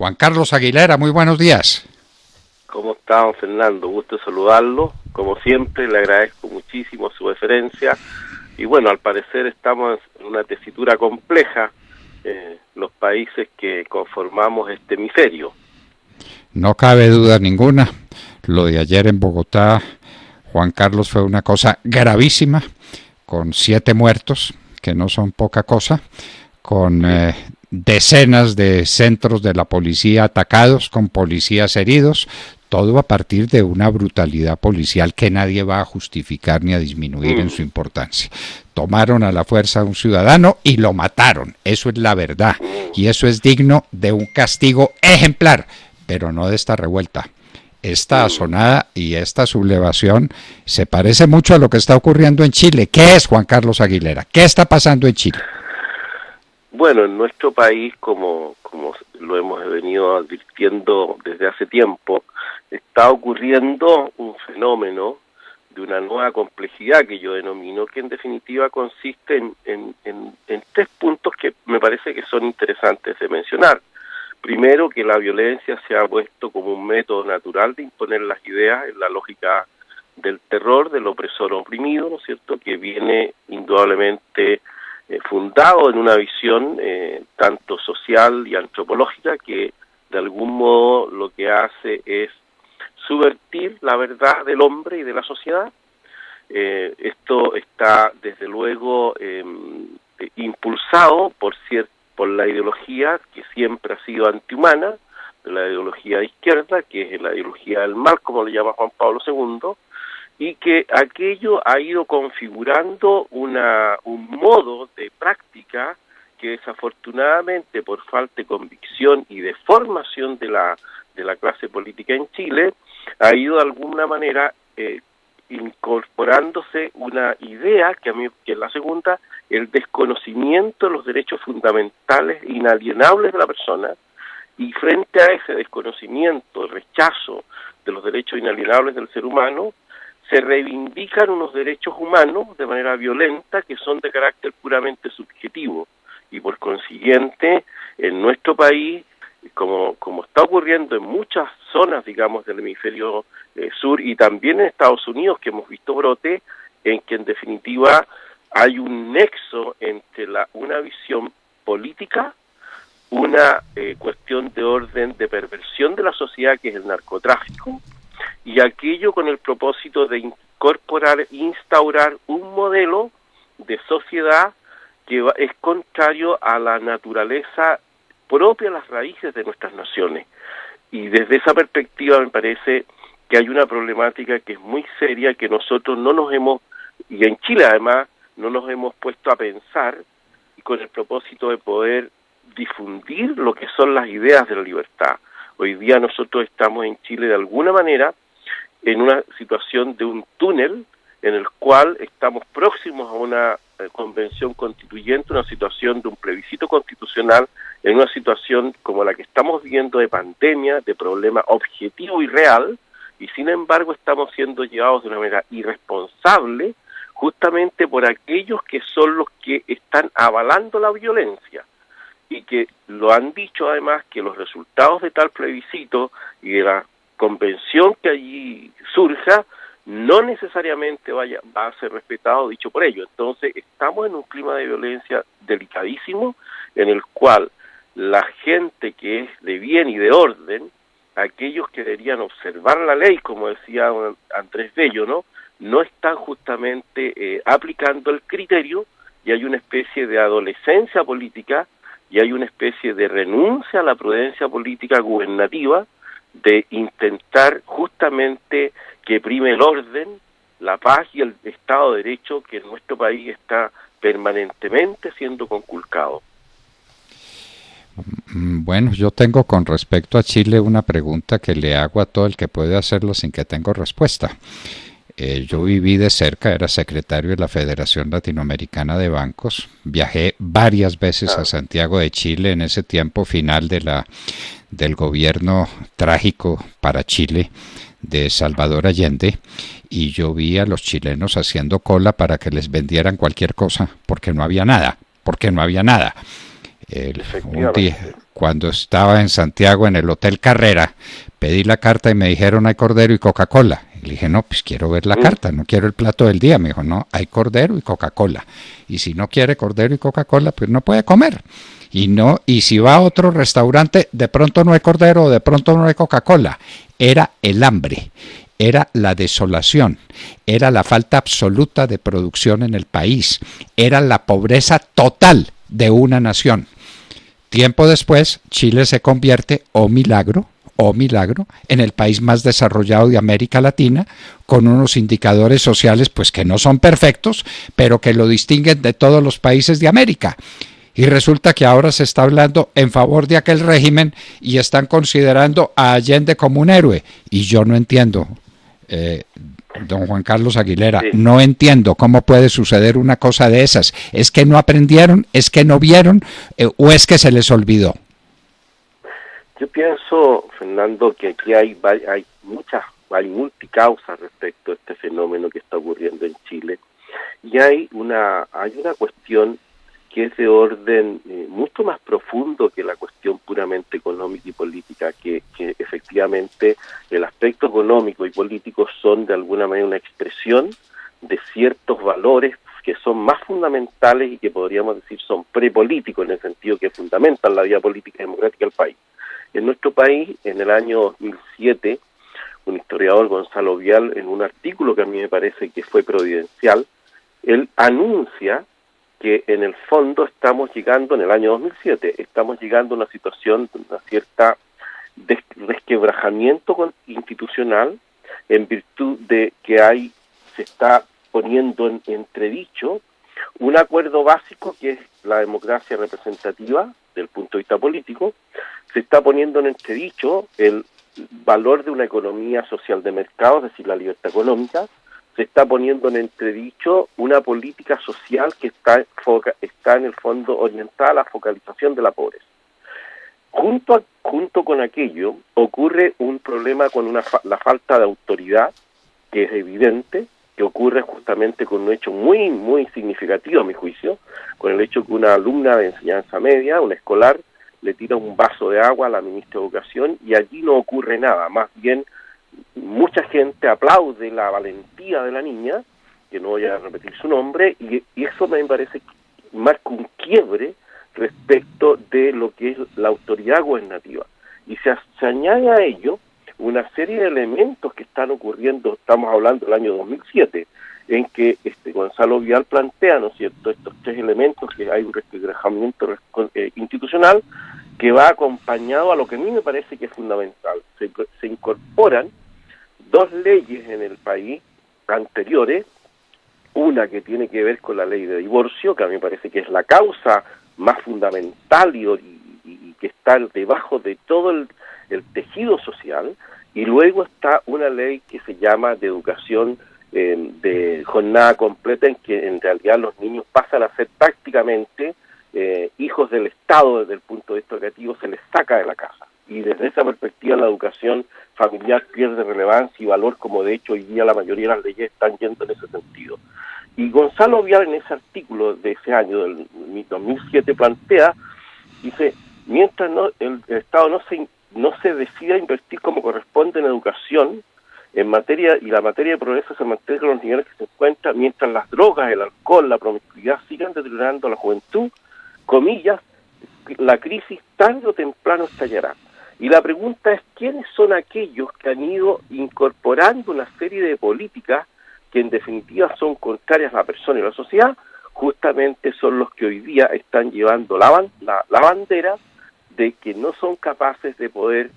Juan Carlos Aguilera, muy buenos días. ¿Cómo está, don Fernando? Gusto saludarlo. Como siempre, le agradezco muchísimo su deferencia. Y bueno, al parecer estamos en una tesitura compleja, los países que conformamos este hemisferio. No cabe duda ninguna. Lo de ayer en Bogotá, Juan Carlos, fue una cosa gravísima, con 7 muertos, que no son poca cosa, con decenas de centros de la policía atacados, con policías heridos, todo a partir de una brutalidad policial que nadie va a justificar ni a disminuir en su importancia. Tomaron a la fuerza a un ciudadano y lo mataron, eso es la verdad, y eso es digno de un castigo ejemplar, pero no de esta revuelta. Esta asonada y esta sublevación se parece mucho a lo que está ocurriendo en Chile. ¿Qué es, Juan Carlos Aguilera? ¿Qué está pasando en Chile? Bueno, en nuestro país, como lo hemos venido advirtiendo desde hace tiempo, está ocurriendo un fenómeno de una nueva complejidad que yo denomino, que en definitiva consiste en 3 puntos que me parece que son interesantes de mencionar. Primero, que la violencia se ha puesto como un método natural de imponer las ideas en la lógica del terror, del opresor oprimido, ¿no es cierto?, que viene indudablemente fundado en una visión tanto social y antropológica que de algún modo lo que hace es subvertir la verdad del hombre y de la sociedad. Esto está desde luego impulsado por la ideología que siempre ha sido antihumana, de la ideología de izquierda, que es la ideología del mal, como le llama Juan Pablo II, y que aquello ha ido configurando un modo de práctica que desafortunadamente por falta de convicción y de formación de la clase política en Chile ha ido de alguna manera incorporándose una idea que es la segunda, el desconocimiento de los derechos fundamentales e inalienables de la persona, y frente a ese desconocimiento, rechazo de los derechos inalienables del ser humano, se reivindican unos derechos humanos de manera violenta que son de carácter puramente subjetivo, y por consiguiente en nuestro país, como está ocurriendo en muchas zonas, digamos, del hemisferio sur y también en Estados Unidos, que hemos visto brote, en que en definitiva hay un nexo entre una visión política, una cuestión de orden de perversión de la sociedad, que es el narcotráfico, y aquello con el propósito de instaurar un modelo de sociedad que es contrario a la naturaleza propia, las raíces de nuestras naciones. Y desde esa perspectiva me parece que hay una problemática que es muy seria, que nosotros y en Chile además, no nos hemos puesto a pensar, y con el propósito de poder difundir lo que son las ideas de la libertad. Hoy día nosotros estamos en Chile de alguna manera en una situación de un túnel en el cual estamos próximos a una convención constituyente, una situación de un plebiscito constitucional, en una situación como la que estamos viviendo de pandemia, de problema objetivo y real, y sin embargo estamos siendo llevados de una manera irresponsable justamente por aquellos que son los que están avalando la violencia, y que lo han dicho además, que los resultados de tal plebiscito y de la convención que allí surja no necesariamente va a ser respetado dicho por ellos. Entonces estamos en un clima de violencia delicadísimo, en el cual la gente que es de bien y de orden, aquellos que deberían observar la ley, como decía Andrés Bello, no están justamente aplicando el criterio, y hay una especie de adolescencia política, y hay una especie de renuncia a la prudencia política gubernativa, de intentar justamente que prime el orden, la paz y el Estado de Derecho, que en nuestro país está permanentemente siendo conculcado. Bueno, yo tengo con respecto a Chile una pregunta que le hago a todo el que puede hacerlo sin que tenga respuesta. Yo viví de cerca, era secretario de la Federación Latinoamericana de Bancos, viajé varias veces a Santiago de Chile en ese tiempo final del gobierno trágico para Chile de Salvador Allende, y yo vi a los chilenos haciendo cola para que les vendieran cualquier cosa, porque no había nada. Un día, cuando estaba en Santiago en el Hotel Carrera, pedí la carta y me dijeron hay cordero y Coca-Cola. Y le dije, no, pues quiero ver la carta, no quiero el plato del día. Me dijo, no, hay cordero y Coca-Cola. Y si no quiere cordero y Coca-Cola, pues no puede comer. Y si va a otro restaurante, de pronto no hay cordero, de pronto no hay Coca-Cola. Era el hambre, era la desolación, era la falta absoluta de producción en el país, era la pobreza total de una nación. Tiempo después, Chile se convierte, oh milagro, en el país más desarrollado de América Latina, con unos indicadores sociales pues que no son perfectos, pero que lo distinguen de todos los países de América. Y resulta que ahora se está hablando en favor de aquel régimen y están considerando a Allende como un héroe. Y yo no entiendo, don Juan Carlos Aguilera, sí. No entiendo cómo puede suceder una cosa de esas. ¿Es que no aprendieron? ¿Es que no vieron? ¿O es que se les olvidó? Yo pienso, Fernando, que aquí hay multicausas respecto a este fenómeno que está ocurriendo en Chile. Y hay una cuestión que es de orden mucho más profundo que la cuestión puramente económica y política, que efectivamente el aspecto económico y político son de alguna manera una expresión de ciertos valores que son más fundamentales y que podríamos decir son prepolíticos, en el sentido que fundamentan la vida política y democrática del país. En nuestro país, en el año 2007, un historiador, Gonzalo Vial, en un artículo que a mí me parece que fue providencial, él anuncia que en el fondo estamos llegando, en el año 2007, estamos llegando a una situación de una cierta resquebrajamiento institucional en virtud de que se está poniendo en entredicho un acuerdo básico que es la democracia representativa del punto de vista político, se está poniendo en entredicho el valor de una economía social de mercado, es decir, la libertad económica, se está poniendo en entredicho una política social que está en el fondo orientada a la focalización de la pobreza. Junto con aquello ocurre un problema con la falta de autoridad, que es evidente, que ocurre justamente con un hecho muy, muy significativo a mi juicio, con el hecho que una alumna de enseñanza media, una escolar, le tira un vaso de agua a la ministra de Educación y allí no ocurre nada, más bien mucha gente aplaude la valentía de la niña, que no voy a repetir su nombre, y eso me parece que marca un quiebre respecto de lo que es la autoridad gubernativa. Y se añade a ello una serie de elementos que están ocurriendo, estamos hablando del año 2007, en que Gonzalo Vial plantea, ¿no es cierto?, estos tres elementos, que hay un resquebrajamiento institucional que va acompañado a lo que a mí me parece que es fundamental. Se incorporan dos leyes en el país anteriores, una que tiene que ver con la ley de divorcio, que a mí me parece que es la causa más fundamental y que está debajo de todo el tejido social, y luego está una ley que se llama de educación de jornada completa, en que en realidad los niños pasan a ser prácticamente hijos del Estado desde el punto de vista educativo, se les saca de la casa. Y desde esa perspectiva la educación familiar pierde relevancia y valor, como de hecho hoy día la mayoría de las leyes están yendo en ese sentido. Y Gonzalo Vial en ese artículo de ese año, del 2007, plantea, dice, mientras el Estado no se decida invertir como corresponde en educación, en materia, y la materia de progreso se mantenga con los niveles que se encuentran, mientras las drogas, el alcohol, la promiscuidad sigan deteriorando a la juventud, comillas, la crisis tarde o temprano estallará. Y la pregunta es, ¿quiénes son aquellos que han ido incorporando una serie de políticas que en definitiva son contrarias a la persona y a la sociedad? Justamente son los que hoy día están llevando la bandera de que no son capaces de poder,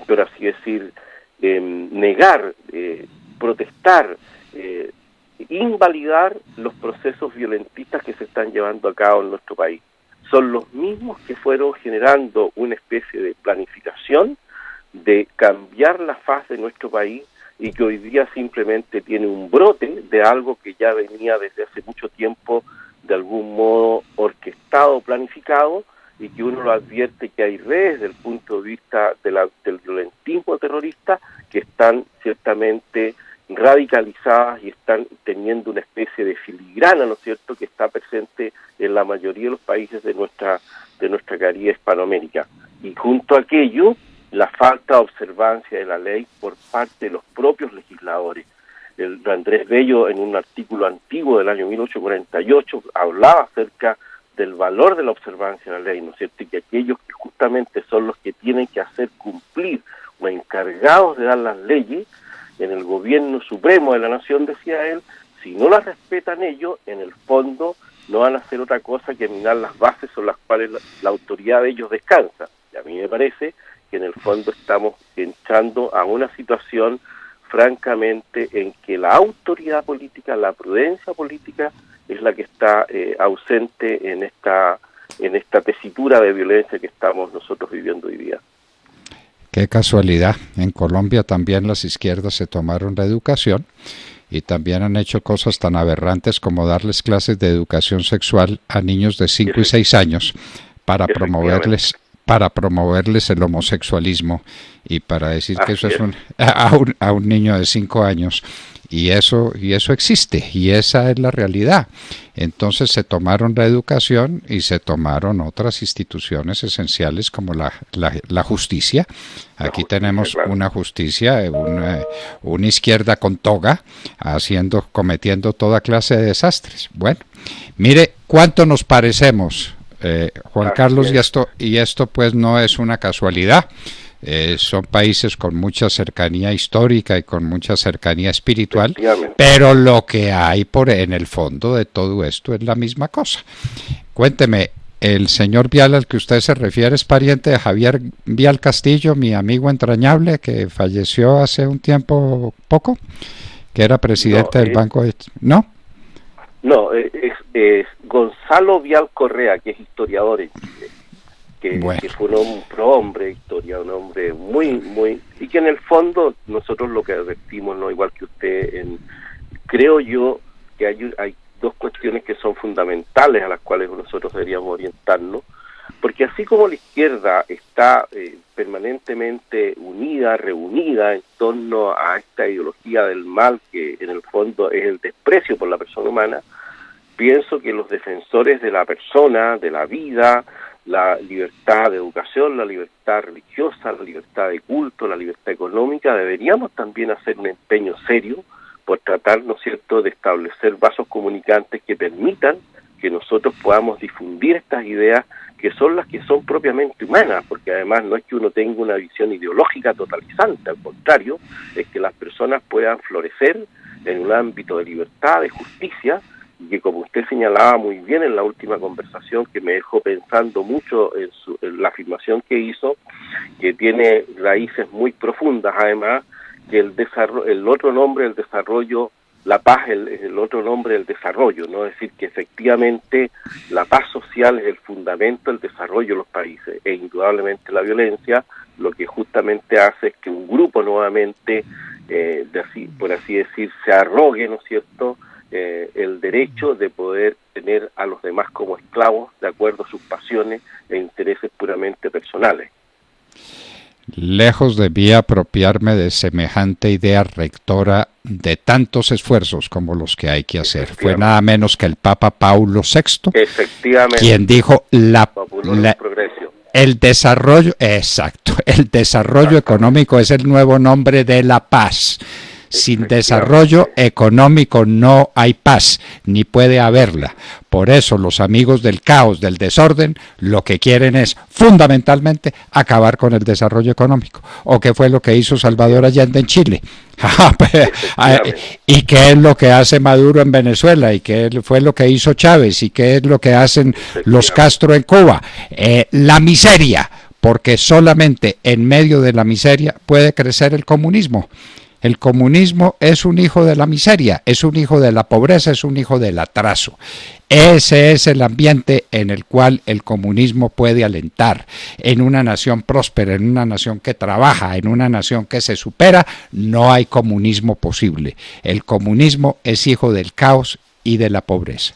por así decir, negar, protestar, invalidar los procesos violentistas que se están llevando a cabo en nuestro país. Son los mismos que fueron generando una especie de planificación de cambiar la faz de nuestro país y que hoy día simplemente tiene un brote de algo que ya venía desde hace mucho tiempo de algún modo orquestado, planificado, y que uno lo advierte que hay redes desde el punto de vista del violentismo terrorista que están ciertamente radicalizadas y están teniendo una especie de filigrana, ¿no es cierto?, que está presente en la mayoría de los países de nuestra querida Hispanoamérica. Y junto a aquello, la falta de observancia de la ley por parte de los propios legisladores. Andrés Bello, en un artículo antiguo del año 1848, hablaba acerca del valor de la observancia de la ley, ¿no es cierto?, y que aquellos que justamente son los que tienen que hacer cumplir o encargados de dar las leyes en el gobierno supremo de la nación, decía él, si no las respetan ellos, en el fondo no van a hacer otra cosa que minar las bases sobre las cuales la autoridad de ellos descansa. Y a mí me parece que en el fondo estamos entrando a una situación francamente en que la autoridad política, la prudencia política es la que está ausente en esta tesitura de violencia que estamos nosotros viviendo hoy día. Qué casualidad, en Colombia también las izquierdas se tomaron la educación y también han hecho cosas tan aberrantes como darles clases de educación sexual a niños de 5 y 6 años para promoverles el homosexualismo y para decir que eso es a un niño de 5 años y eso existe y esa es la realidad. Entonces se tomaron la educación y se tomaron otras instituciones esenciales como la justicia. Aquí tenemos una justicia, una izquierda con toga cometiendo toda clase de desastres. Bueno, mire cuánto nos parecemos, Juan Carlos, y esto pues no es una casualidad. Son países con mucha cercanía histórica y con mucha cercanía espiritual, pero lo que hay en el fondo de todo esto es la misma cosa. Cuénteme, el señor Vial al que usted se refiere es pariente de Javier Vial Castillo, mi amigo entrañable que falleció hace un tiempo poco, que era presidente del Banco de... ¿No? No, es Gonzalo Vial Correa, que es historiador en Chile. Que fue un hombre de historia, un hombre muy, y que en el fondo nosotros lo que advertimos, no igual que usted, creo yo que hay dos cuestiones que son fundamentales a las cuales nosotros deberíamos orientarnos, porque así como la izquierda está permanentemente reunida en torno a esta ideología del mal, que en el fondo es el desprecio por la persona humana, pienso que los defensores de la persona, de la vida, la libertad de educación, la libertad religiosa, la libertad de culto, la libertad económica, deberíamos también hacer un empeño serio por tratar, ¿no es cierto?, de establecer vasos comunicantes que permitan que nosotros podamos difundir estas ideas que son las que son propiamente humanas, porque además no es que uno tenga una visión ideológica totalizante, al contrario, es que las personas puedan florecer en un ámbito de libertad, de justicia, y que como usted señalaba muy bien en la última conversación, que me dejó pensando mucho en la afirmación que hizo, que tiene raíces muy profundas además, que el otro nombre del desarrollo, la paz es el otro nombre del desarrollo, ¿no? Es decir, que efectivamente la paz social es el fundamento del desarrollo de los países, e indudablemente la violencia lo que justamente hace es que un grupo nuevamente, por así decir, se arrogue, ¿no es cierto?, el derecho de poder tener a los demás como esclavos de acuerdo a sus pasiones e intereses puramente personales. Lejos de mí apropiarme de semejante idea rectora de tantos esfuerzos como los que hay que hacer. Fue nada menos que el Papa Paulo VI quien dijo el desarrollo, exacto, el desarrollo económico es el nuevo nombre de la paz. Sin desarrollo económico no hay paz, ni puede haberla. Por eso los amigos del caos, del desorden, lo que quieren es fundamentalmente acabar con el desarrollo económico. ¿O qué fue lo que hizo Salvador Allende en Chile? ¿Y qué es lo que hace Maduro en Venezuela? ¿Y qué fue lo que hizo Chávez? ¿Y qué es lo que hacen los Castro en Cuba? La miseria, porque solamente en medio de la miseria puede crecer el comunismo. El comunismo es un hijo de la miseria, es un hijo de la pobreza, es un hijo del atraso. Ese es el ambiente en el cual el comunismo puede alentar. En una nación próspera, en una nación que trabaja, en una nación que se supera, no hay comunismo posible. El comunismo es hijo del caos y de la pobreza.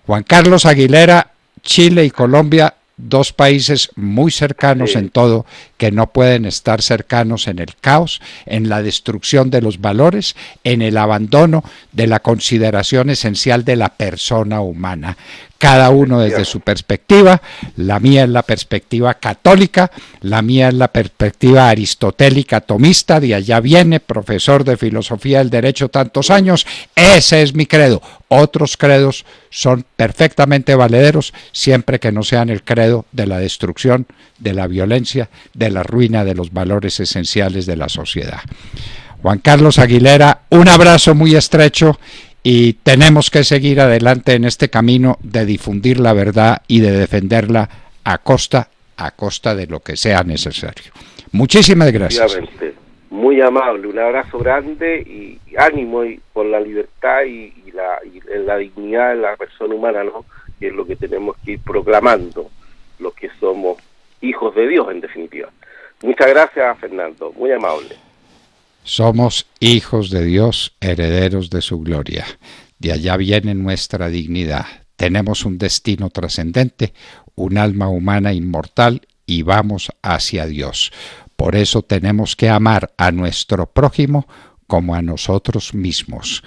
Juan Carlos Aguilera, Chile y Colombia dos países muy cercanos en todo, que no pueden estar cercanos en el caos, en la destrucción de los valores, en el abandono de la consideración esencial de la persona humana. Cada uno desde su perspectiva, la mía es la perspectiva católica, la mía es la perspectiva aristotélica tomista, de allá viene, profesor de filosofía del derecho tantos años, ese es mi credo. Otros credos son perfectamente valederos siempre que no sean el credo de la destrucción, de la violencia, de la ruina de los valores esenciales de la sociedad. Juan Carlos Aguilera, un abrazo muy estrecho y tenemos que seguir adelante en este camino de difundir la verdad y de defenderla a costa de lo que sea necesario. Muchísimas gracias. Muy amable, un abrazo grande y ánimo y por la libertad y la dignidad de la persona humana, ¿no? Que es lo que tenemos que ir proclamando, los que somos hijos de Dios, en definitiva. Muchas gracias, Fernando, muy amable. Somos hijos de Dios, herederos de su gloria. De allá viene nuestra dignidad. Tenemos un destino trascendente, un alma humana inmortal y vamos hacia Dios. Por eso tenemos que amar a nuestro prójimo como a nosotros mismos.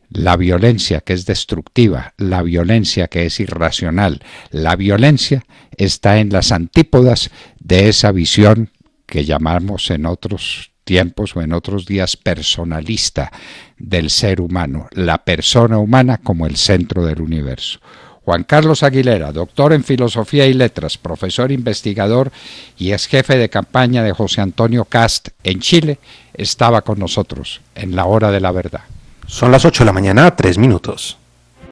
La violencia que es destructiva, la violencia que es irracional, la violencia está en las antípodas de esa visión que llamamos en otros tiempos o en otros días personalista del ser humano, la persona humana como el centro del universo. Juan Carlos Aguilera, doctor en Filosofía y Letras, profesor investigador y ex jefe de campaña de José Antonio Kast en Chile, estaba con nosotros en la hora de la verdad. Son las 8 de la mañana, 3 minutos.